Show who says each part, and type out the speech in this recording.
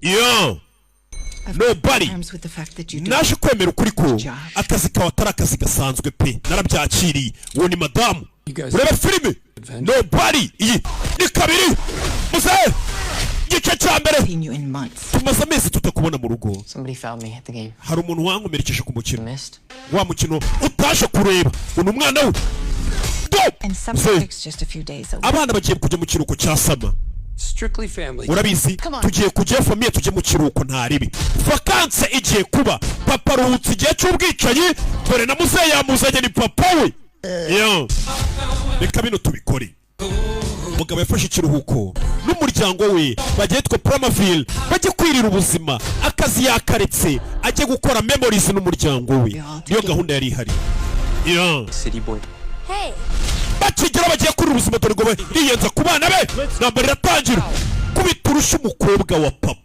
Speaker 1: yo nobody naje kwemera ukuri ko akazi kawe atari akazi gasanzwe pe narabyakiriye uwo ni madamu ureba filime nobody iyi ni kabiri muzehe gice cya mbere tumaze amezi tutakubona mu rugo hari umuntu wankomerekeje ku mukino wa mukino utaje kureba uno umwana we abana bagiye kujya mu kiruhuko cya sama urabizi tugiye kujya famiye tujye mu kiruhuko ntaribi vakanse igiye kuba papa aruhutse igihe cy'ubwicanyi dore na muzehe yamuzanye ni papa we reka bino tubikore umugabo yafashe ikiruhuko n'umuryango we bagiye twa Pramaville bajye kwirira ubuzima akazi yakaretse ajye gukora memories n'umuryango we niyo gahunda yari ihari bakigera bagiye kurira ubuzima dore ngo biyenza ku bana be namba riratangira kubiturusha umukobwa wa papa